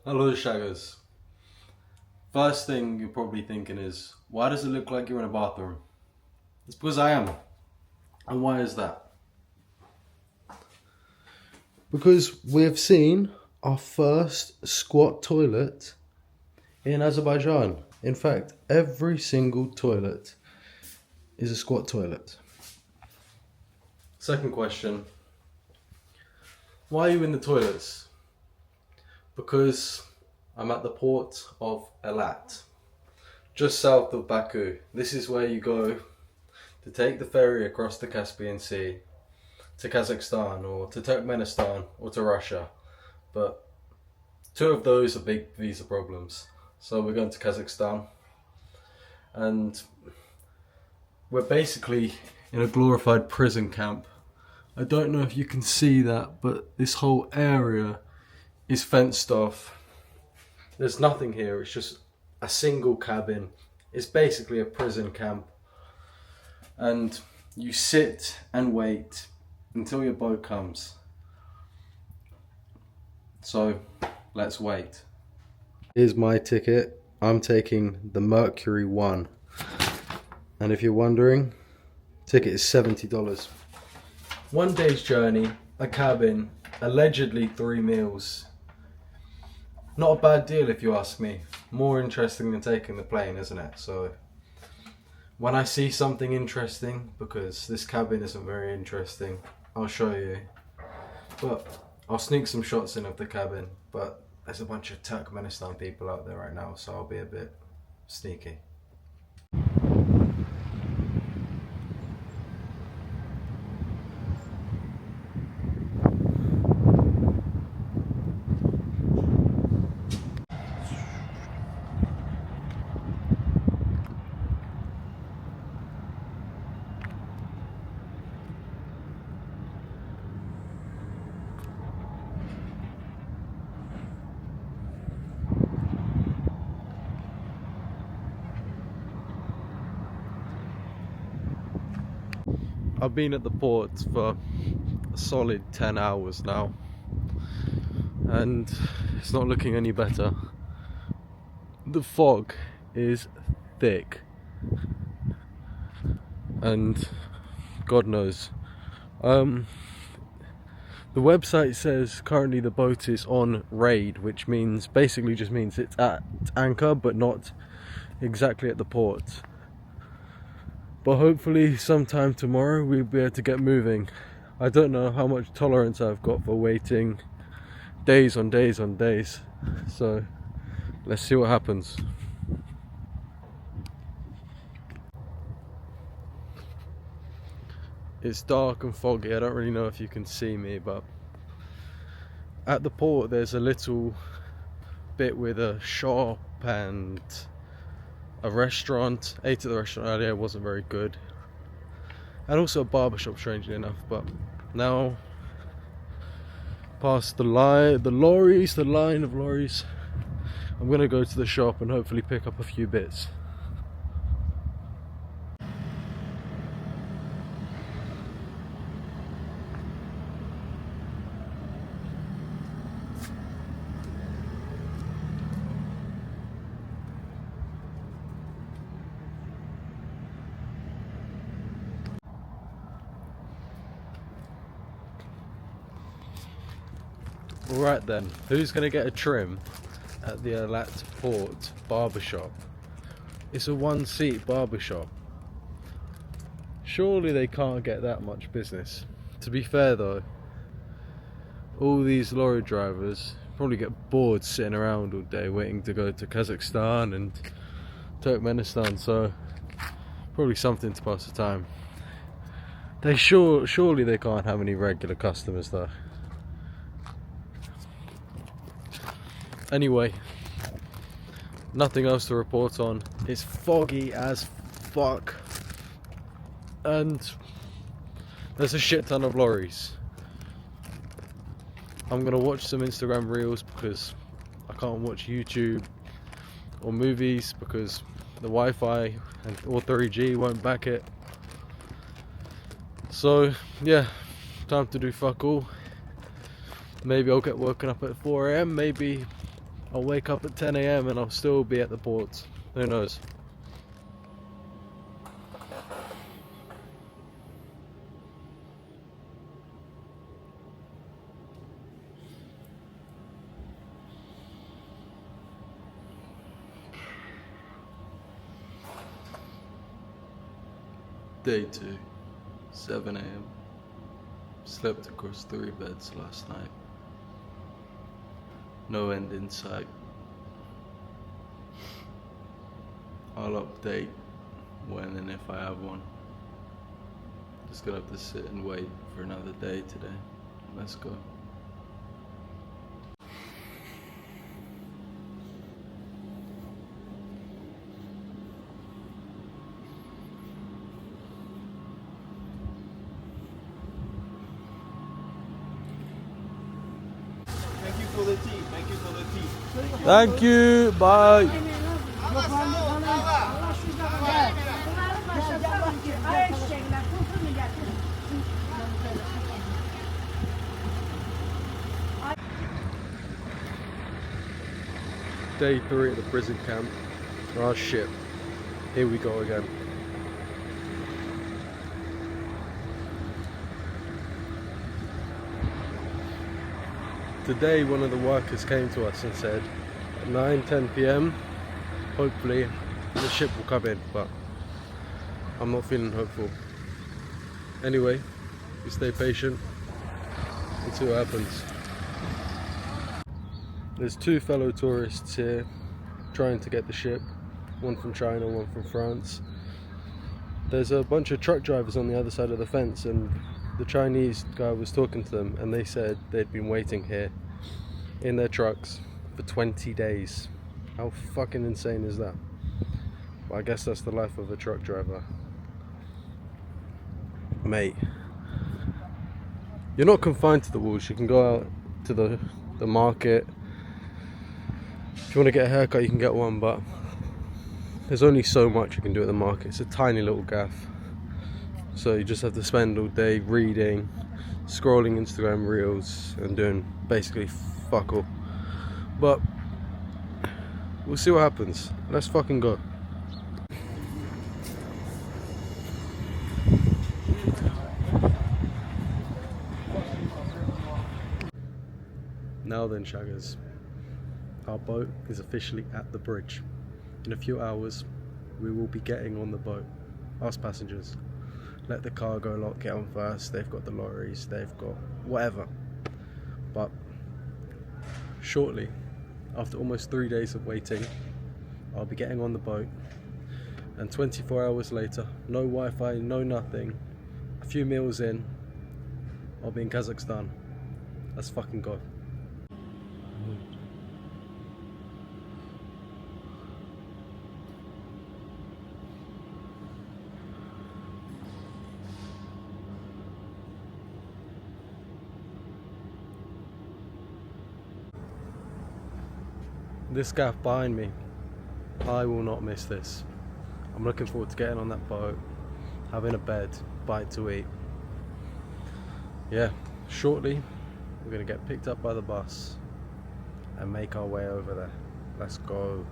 Hello Shaggers. First thing you're probably thinking is, why does it look like you're in a bathroom? It's because I am. And why is that? Because we've seen our first squat toilet in Azerbaijan. In fact, every single toilet is a squat toilet. Second question, why are you in the toilets? Because I'm at the port of Alat, just south of Baku. This is where you go to take the ferry across the Caspian Sea to Kazakhstan or to Turkmenistan or to Russia. But two of those are big visa problems. So we're going to Kazakhstan and we're basically in a glorified prison camp. I don't know if you can see that, but this whole area is fenced off. There's nothing here, it's just a single cabin. It's basically a prison camp. And you sit and wait until your boat comes. So let's wait. Here's my ticket. I'm taking the Mercury 1. And if you're wondering, ticket is $70. 1 day's journey, a cabin, allegedly 3 meals. Not a bad deal if you ask me. More interesting than taking the plane, isn't it? So when I see something interesting, because this cabin isn't very interesting, I'll show you. But I'll sneak some shots in of the cabin. But there's a bunch of Turkmenistan people out there right now, so I'll be a bit sneaky. I've been at the port for a solid 10 hours now and it's not looking any better. The fog is thick and God knows. The website says currently the boat is on raid, which means basically just means it's at anchor but not exactly at the port. But hopefully sometime tomorrow we'll be able to get moving. I don't know how much tolerance I've got for waiting days on days on days. So let's see what happens. It's dark and foggy. I don't really know if you can see me, but at the port there's a little bit with a shop and a restaurant. Ate at the restaurant earlier, it wasn't very good. And also a barbershop, strangely enough. But now, past the line of lorries, I'm gonna go to the shop and hopefully pick up a few bits. Alright then, who's going to get a trim at the Alat Port barbershop? It's a 1-seat barbershop. Surely they can't get that much business. To be fair though, all these lorry drivers probably get bored sitting around all day waiting to go to Kazakhstan and Turkmenistan, so probably something to pass the time. Surely they can't have any regular customers though. Anyway, nothing else to report on. It's foggy as fuck and there's a shit ton of lorries. I'm gonna watch some Instagram reels because I can't watch YouTube or movies because the Wi-Fi or 3G won't back it. So yeah, time to do fuck all. Maybe I'll get woken up at 4 AM, maybe I'll wake up at 10 AM and I'll still be at the port. Who knows? Day 2, 7 AM. Slept across 3 beds last night. No end in sight. I'll update when and if I have one. Just gonna have to sit and wait for another day today. Let's go. Thank you for the tea. Thank you for the tea. Thank you. Bye. Day 3 at the prison camp. Oh shit. Here we go again. Today one of the workers came to us and said at 9-10 PM hopefully the ship will come in, but I'm not feeling hopeful. Anyway, we stay patient and see what happens. There's 2 fellow tourists here trying to get the ship, one from China, one from France. There's a bunch of truck drivers on the other side of the fence, and the Chinese guy was talking to them and they said they'd been waiting here in their trucks for 20 days. How fucking insane is that? Well, I guess that's the life of a truck driver. Mate, you're not confined to the walls. You can go out to the market. If you want to get a haircut, you can get one, but there's only so much you can do at the market. It's a tiny little gaff. So you just have to spend all day reading, scrolling Instagram reels, and doing basically fuck all. But we'll see what happens. Let's fucking go. Now then, shaggers, our boat is officially at the bridge. In a few hours we will be getting on the boat, us passengers. Let the cargo lot get on first. They've got the lorries, they've got whatever. But shortly, after almost 3 days of waiting, I'll be getting on the boat, and 24 hours later, no Wi-Fi, no nothing, a few meals in, I'll be in Kazakhstan. Let's fucking go. This gaff behind me, I will not miss this. I'm looking forward to getting on that boat, having a bed, bite to eat. Yeah, shortly we're going to get picked up by the bus and make our way over there. Let's go.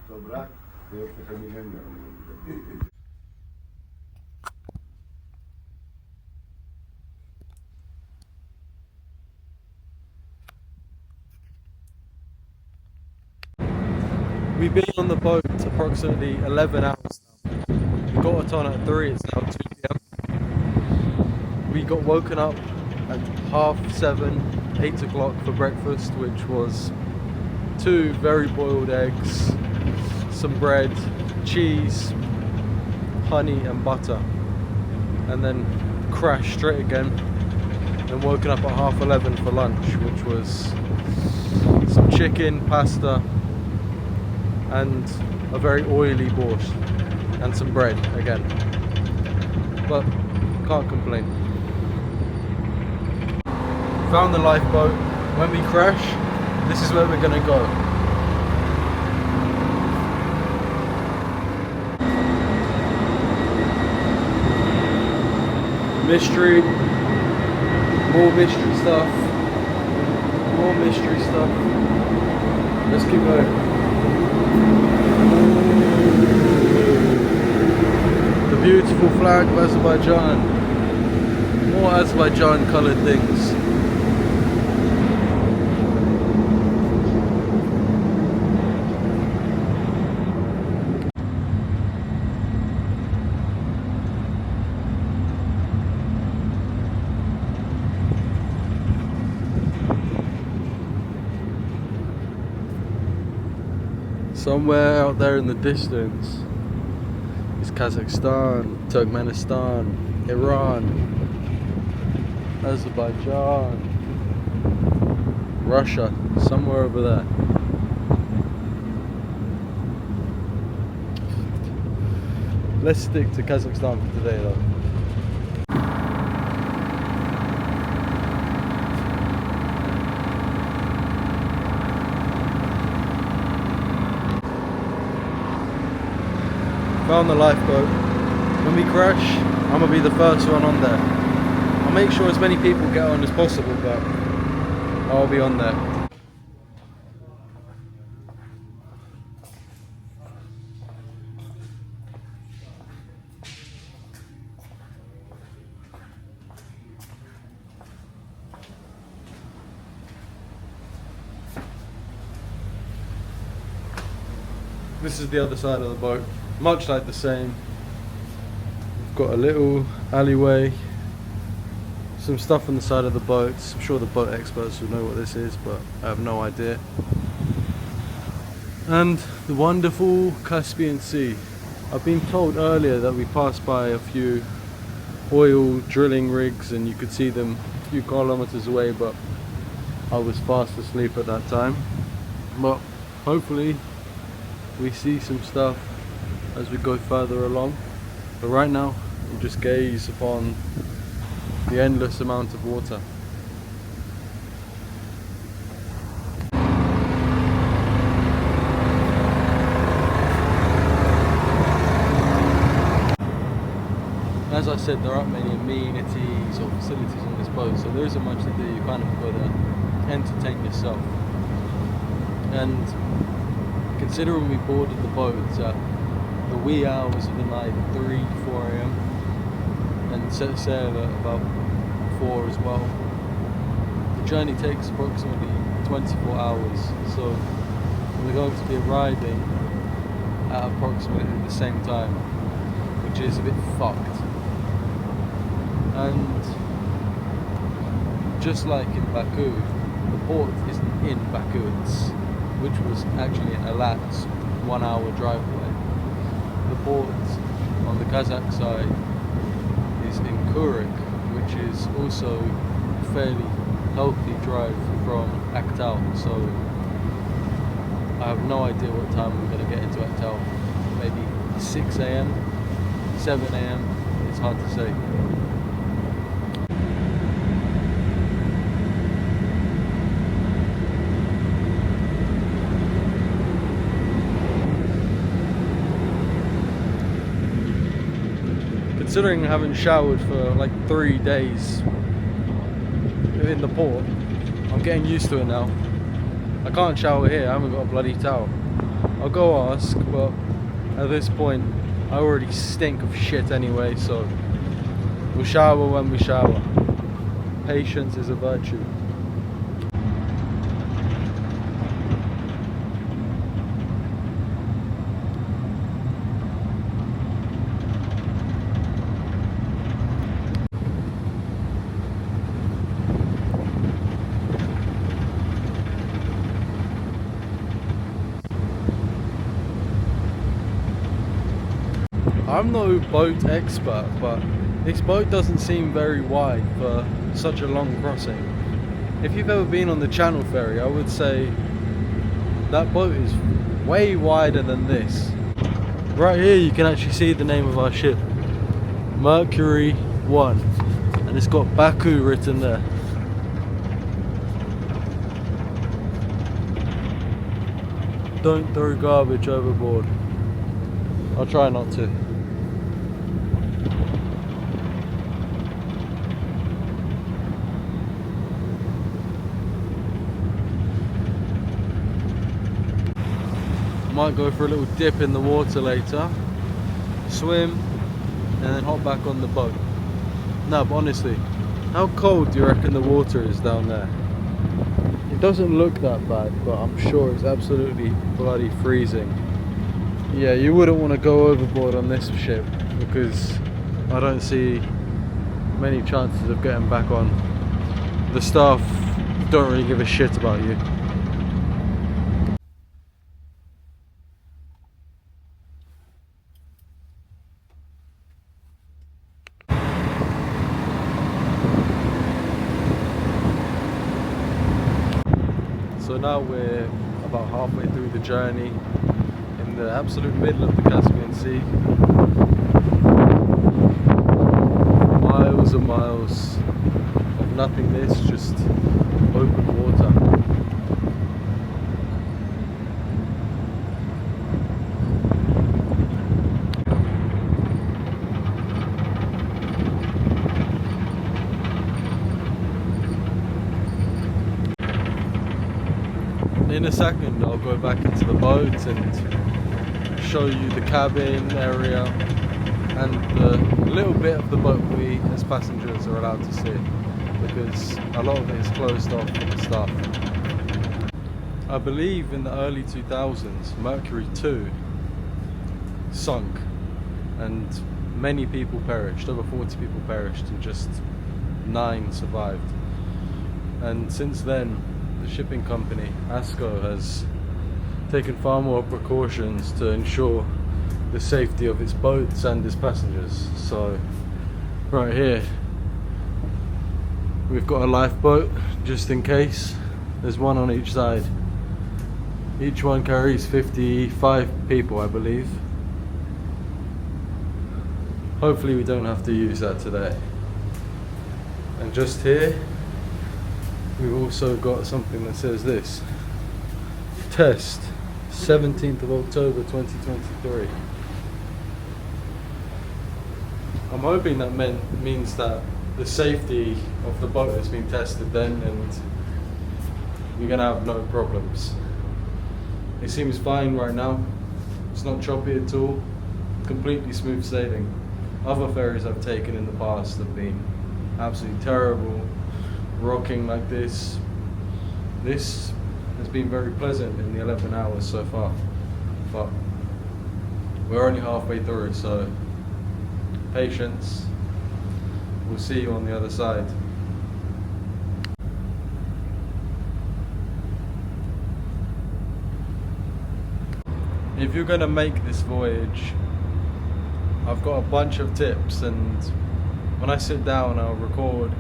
Dobra, to już trochę nie wiem. We've been on the boat approximately 11 hours now. We got it on at 3, it's now 2 PM. We got woken up at 7:30, 8 o'clock for breakfast, which was 2 very boiled eggs, some bread, cheese, honey and butter. and then crashed straight again, and woken up at 11:30 for lunch, which was some chicken, pasta, and a very oily borscht, and some bread again. But can't complain. Found the lifeboat. When we crash, this is where we're gonna go. Mystery, more mystery stuff, more mystery stuff. Let's keep going. The beautiful flag of Azerbaijan. More Azerbaijan coloured things. Somewhere out there in the distance is Kazakhstan, Turkmenistan, Iran, Azerbaijan, Russia, somewhere over there. Let's stick to Kazakhstan for today though. Found the lifeboat. When we crash, I'm gonna be the first one on there. I'll make sure as many people get on as possible, but I'll be on there. This is the other side of the boat. Much like the same. We've got a little alleyway, some stuff on the side of the boats. I'm sure the boat experts will know what this is, but I have no idea. And the wonderful Caspian Sea. I've been told earlier that we passed by a few oil drilling rigs and you could see them a few kilometers away, but I was fast asleep at that time. But hopefully we see some stuff as we go further along, but right now we just gaze upon the endless amount of water. As I said, there aren't many amenities or facilities on this boat, so there isn't much to do. You kind of got to entertain yourself. And considering we boarded the boat the wee hours of the night, 3, 4 a.m. and set sail at about 4 as well. The journey takes approximately 24 hours, so we're going to be arriving at approximately the same time, which is a bit fucked. And just like in Baku, the port isn't in Baku, which was actually in Alat, 1 hour drive away. The port on the Kazakh side is in Kuryk, which is also a fairly healthy drive from Aktau, so I have no idea what time we're going to get into Aktau. Maybe 6 a.m, 7 a.m, it's hard to say. Considering I haven't showered for like 3 days in the port, I'm getting used to it now. I can't shower here, I haven't got a bloody towel. I'll go ask, but at this point I already stink of shit anyway, so we'll shower when we shower. Patience is a virtue. I'm no boat expert, but This boat doesn't seem very wide for such a long crossing. If you've ever been on the Channel ferry, I would say that boat is way wider than this. Right here you can actually see the name of our ship, Mercury 1, and it's got Baku written there. Don't throw garbage overboard. I'll try not to. Might go for a little dip in the water later, swim, and then hop back on the boat. No, but honestly, how cold do you reckon the water is down there? It doesn't look that bad, but I'm sure it's absolutely bloody freezing. Yeah, you wouldn't want to go overboard on this ship because I don't see many chances of getting back on. The staff don't really give a shit about you. So now we're about halfway through the journey in the absolute middle of the Caspian Sea. Miles and miles of nothingness, just open water. In a second I'll go back into the boat and show you the cabin area and the little bit of the boat we as passengers are allowed to see, because a lot of it is closed off for the staff. I believe in the early 2000s Mercury 2 sunk and many people perished, over 40 people perished and just 9 survived. And since then the shipping company, Aktau, has taken far more precautions to ensure the safety of its boats and its passengers. So right here we've got a lifeboat just in case. There's one on each side. Each one carries 55 people, I believe. Hopefully we don't have to use that today. And just here we've also got something that says this: test 17th of October 2023. I'm hoping that means that the safety of the boat has been tested then and we're gonna have no problems. It seems fine right now. It's not choppy at all. Completely smooth sailing. Other ferries I've taken in the past have been absolutely terrible, rocking like this. This has been very pleasant in the 11 hours so far, but we're only halfway through, so patience. We'll see you on the other side. If you're going to make this voyage, I've got a bunch of tips, and when I sit down I'll record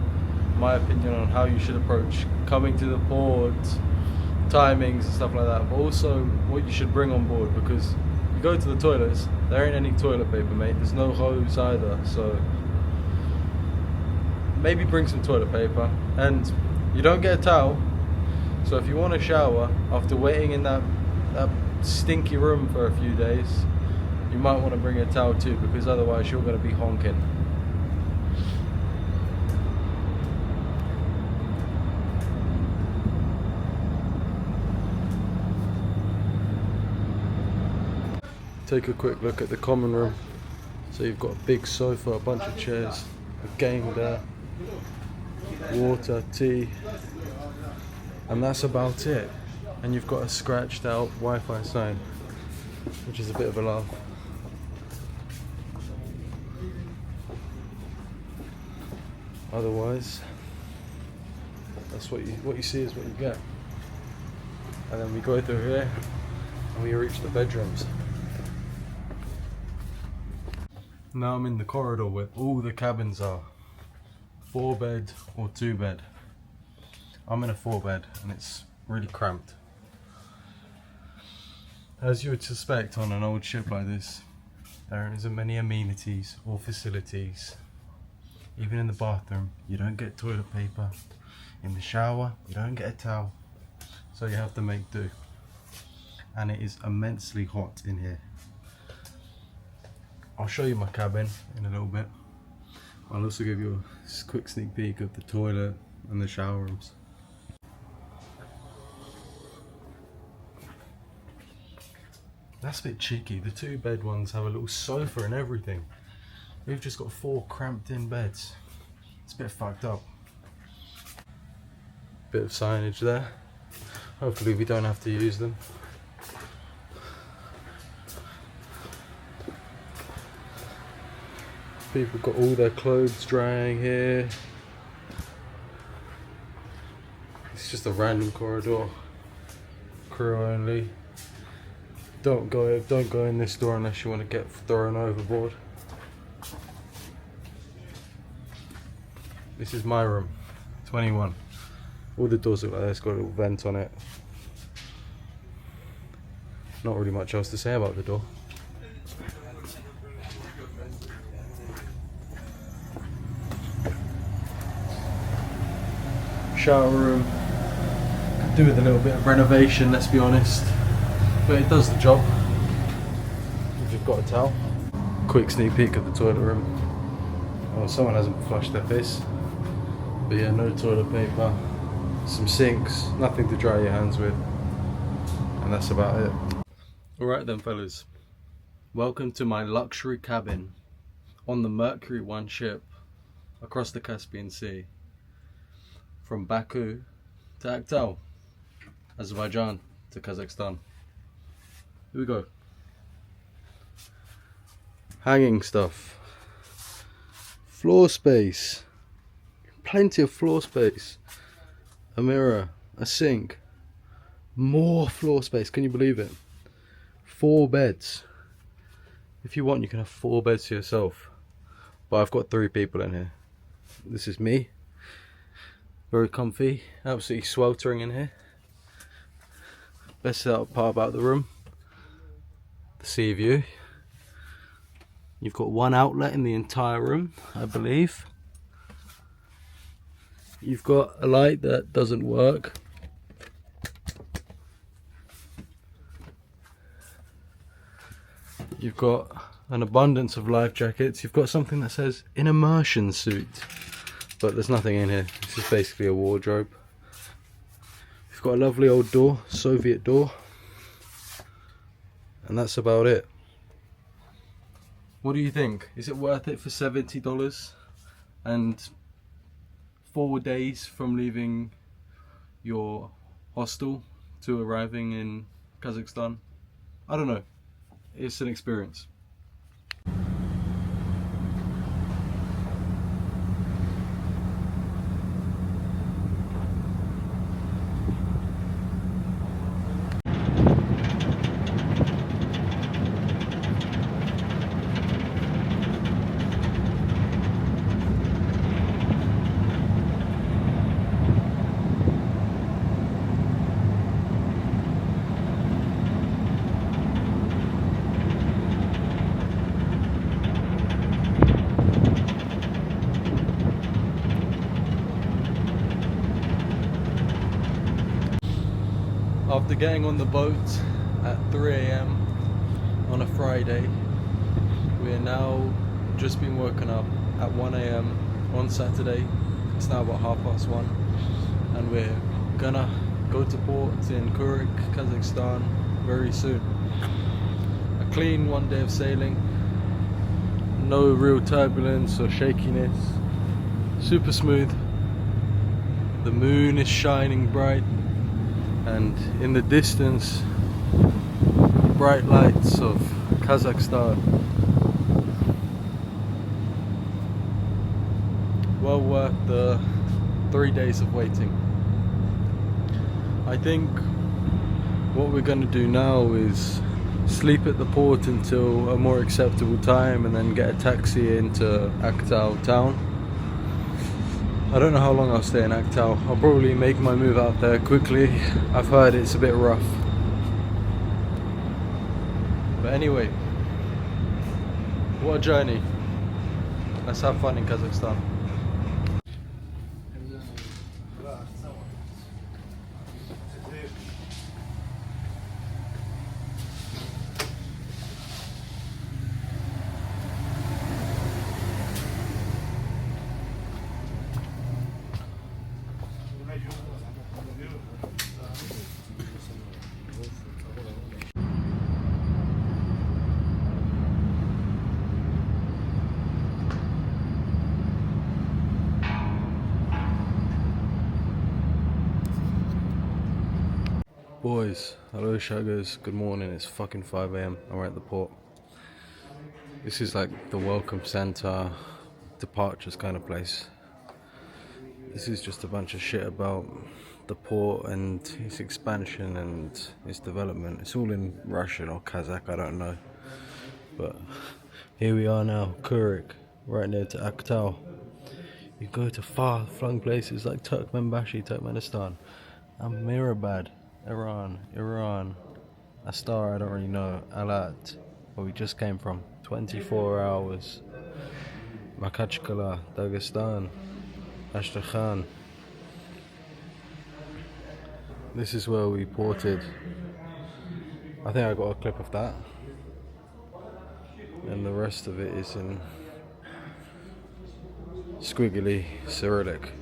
my opinion on how you should approach coming to the port, timings and stuff like that, but also what you should bring on board, because you go to the toilets, there ain't any toilet paper, mate. There's no hose either, so maybe bring some toilet paper. And you don't get a towel, so if you want to shower after waiting in that stinky room for a few days, you might want to bring a towel too, because otherwise you're going to be honking. Take a quick look at the common room. So you've got a big sofa, a bunch of chairs, a game there, water, tea, and that's about it. And you've got a scratched out Wi-Fi sign, which is a bit of a laugh. Otherwise, that's what you see is what you get. And then we go through here and we reach the bedrooms. Now I'm in the corridor where all the cabins are. 4 bed or 2 bed. I'm in a 4 bed and it's really cramped. As you would suspect on an old ship like this, there isn't many amenities or facilities. Even in the bathroom, you don't get toilet paper. In the shower, you don't get a towel. So you have to make do. And it is immensely hot in here. I'll show you my cabin in a little bit. I'll also give you a quick sneak peek of the toilet and the shower rooms. That's a bit cheeky. The 2 bed ones have a little sofa and everything. We've just got 4 cramped in beds. It's a bit fucked up. Bit of signage there. Hopefully we don't have to use them. People got all their clothes drying here. It's just a random corridor. Crew only. Don't go in this door unless you want to get thrown overboard. This is my room, 21. All the doors look like it's got a little vent on it. Not really much else to say about the door. Shower room. Could do with a little bit of renovation, let's be honest. But it does the job. If you've got a towel. Quick sneak peek of the toilet room. Oh, someone hasn't flushed their face. But yeah, no toilet paper. Some sinks, nothing to dry your hands with. And that's about it. Alright then fellas. Welcome to my luxury cabin on the Mercury 1 ship across the Caspian Sea. From Baku to Aktau, Azerbaijan to Kazakhstan. Here we go. Hanging stuff. Floor space. Plenty of floor space. A mirror. A sink. More floor space. Can you believe it? 4 beds. If you want, you can have 4 beds to yourself. But I've got 3 people in here. This is me. Very comfy. Absolutely sweltering in here. Best part about the room. The sea view. You've got 1 outlet in the entire room, I believe. You've got a light that doesn't work. You've got an abundance of life jackets. You've got something that says an immersion suit, but there's nothing in here. This is basically a wardrobe. You've got a lovely old door, Soviet door, and that's about it. What do you think? Is it worth it for $70 and 4 days from leaving your hostel to arriving in Kazakhstan? I don't know. It's an experience. After getting on the boat at 3 AM on a Friday, we are now just been woken up at 1 AM on Saturday. It's now about 1:30, and we're gonna go to port in Kuryk, Kazakhstan very soon. A clean 1 day of sailing, no real turbulence or shakiness, super smooth. The moon is shining bright, and in the distance, bright lights of Kazakhstan. Well worth the 3 days of waiting. I think what we're going to do now is sleep at the port until a more acceptable time, and then get a taxi into Aktau town. I don't know how long I'll stay in Aktau. I'll probably make my move out there quickly. I've heard it's a bit rough. But anyway, what a journey. Let's have fun in Kazakhstan. Boys, hello shaggers, good morning, it's fucking 5 AM and we're at the port. This is like the welcome centre, departures kind of place. This is just a bunch of shit about the port and its expansion and its development. It's all in Russian or Kazakh, I don't know. But here we are now, Kuryk, right near to Aktau. You go to far-flung places like Turkmenistan, and Mirabad, Iran, Astar, I don't really know, Alat, where we just came from, 24 hours, Makhachkala, Dagestan, Astrakhan. This is where we ported. I think I got a clip of that, and the rest of it is in squiggly Cyrillic.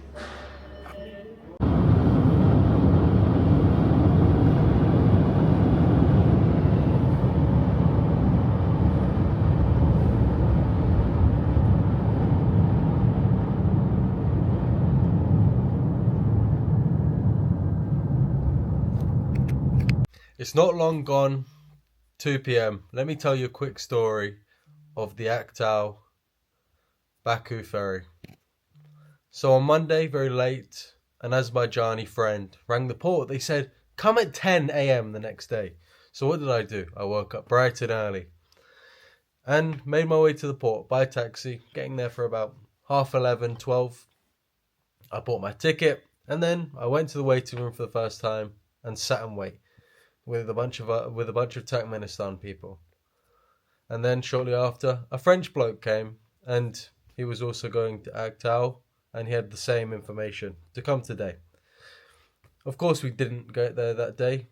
It's not long gone 2 PM. Let me tell you a quick story of the Aktau Baku ferry. So on Monday, very late, an Azerbaijani friend rang the port. They said, come at 10 AM the next day. So what did I do? I woke up bright and early and made my way to the port by taxi, getting there for about 11:30, 12. I bought my ticket and then I went to the waiting room for the first time and sat and wait with a bunch of Turkmenistan people. And then shortly after, a French bloke came, and he was also going to Aktau, and he had the same information to come today. Of course, we didn't go there that day.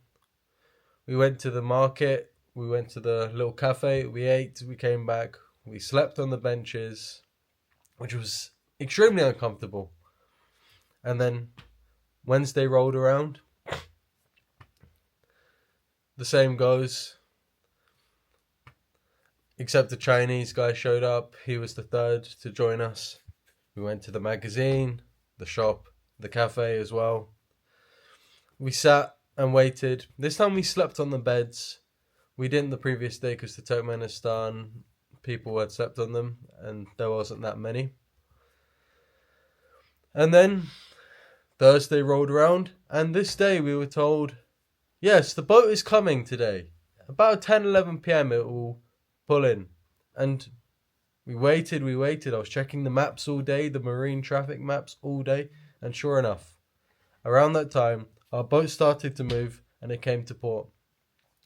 We went to the market, we went to the little cafe, we ate, we came back, we slept on the benches, which was extremely uncomfortable. And then Wednesday rolled around. The same goes, except the Chinese guy showed up. He was the third to join us. We went to the magazine, the shop, the cafe as well. We sat and waited. This time we slept on the beds. We didn't the previous day because the Turkmenistan people had slept on them and there wasn't that many. And then Thursday rolled around, and this day we were told, yes, the boat is coming today. About 10-11 PM it will pull in. And we waited. I was checking the maps all day, the marine traffic maps all day. And sure enough, around that time, our boat started to move and it came to port.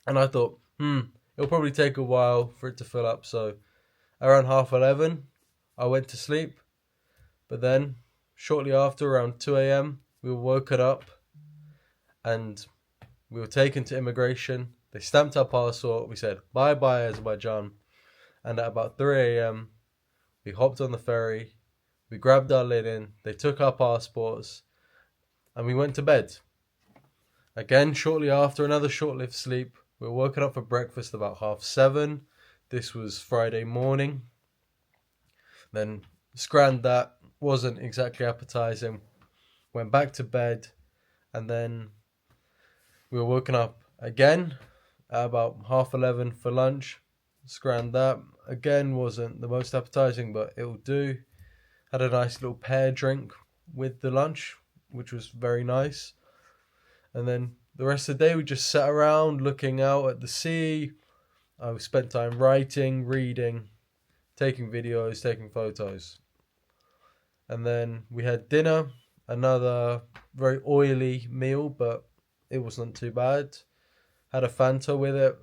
And I thought, it'll probably take a while for it to fill up. So around 11:30, I went to sleep. But then, shortly after, around 2 AM, we were woken up and we were taken to immigration. They stamped our passport. We said, bye-bye, Azerbaijan. And at about 3 AM, we hopped on the ferry. We grabbed our linen. They took our passports. And we went to bed. Again, shortly after, another short-lived sleep. We were woken up for breakfast about 7:30. This was Friday morning. Then scranned that. Wasn't exactly appetizing. Went back to bed. And then we were woken up again at about 11:30 for lunch. Scranned that. Again, wasn't the most appetizing, but it'll do. Had a nice little pear drink with the lunch, which was very nice. And then the rest of the day we just sat around looking out at the sea, I spent time writing, reading, taking videos, taking photos. And then we had dinner, another very oily meal, but it wasn't too bad. Had a Fanta with it.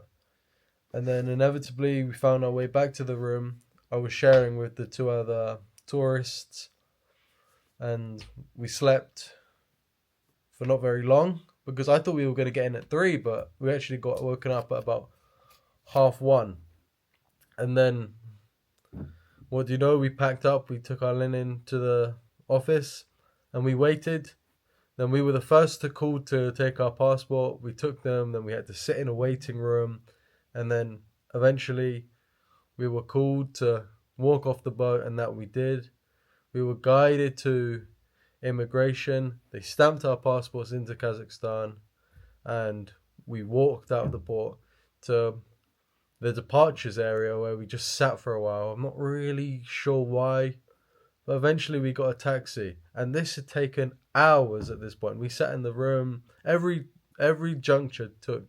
And then inevitably we found our way back to the room. I was sharing with the two other tourists, and we slept for not very long because I thought we were going to get in at 3, but we actually got woken up at about 1:30. And then, what do you know? We packed up, we took our linen to the office, and we waited. Then we were the first to call to take our passport. We took them, then we had to sit in a waiting room, and then eventually we were called to walk off the boat, and that we did. We were guided to immigration. They stamped our passports into Kazakhstan, and we walked out of the port to the departures area where we just sat for a while. I'm not really sure why, but eventually we got a taxi, and this had taken hours at this point. We sat in the room. Every juncture took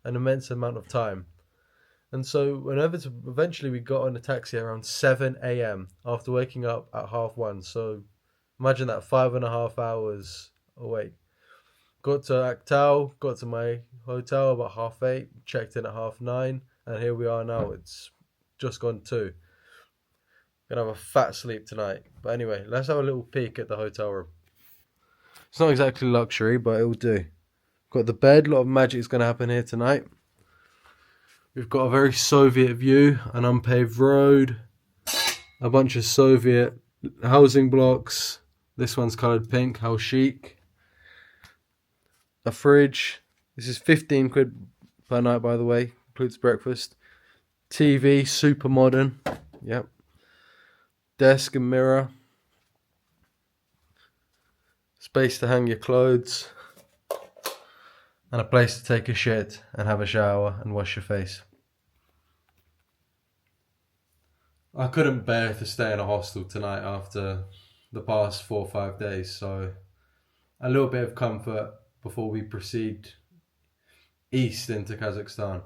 an immense amount of time. And so eventually we got on a taxi around 7 a.m. after waking up at 1:30. So imagine that, 5.5 hours awake. Got to Aktau, got to my hotel about 8:30, checked in at 9:30, and here we are now. It's just gone 2. Gonna have a fat sleep tonight. But anyway, let's have a little peek at the hotel room. It's not exactly luxury, but it'll do. Got the bed, a lot of magic's gonna happen here tonight. We've got a very Soviet view, an unpaved road, a bunch of Soviet housing blocks. This one's coloured pink, how chic. A fridge. This is 15 quid per night, by the way. Includes breakfast. TV, super modern. Yep. Desk and mirror. Space to hang your clothes. And a place to take a shit and have a shower and wash your face. I couldn't bear to stay in a hostel tonight after the past 4 or 5 days, so a little bit of comfort before we proceed east into Kazakhstan.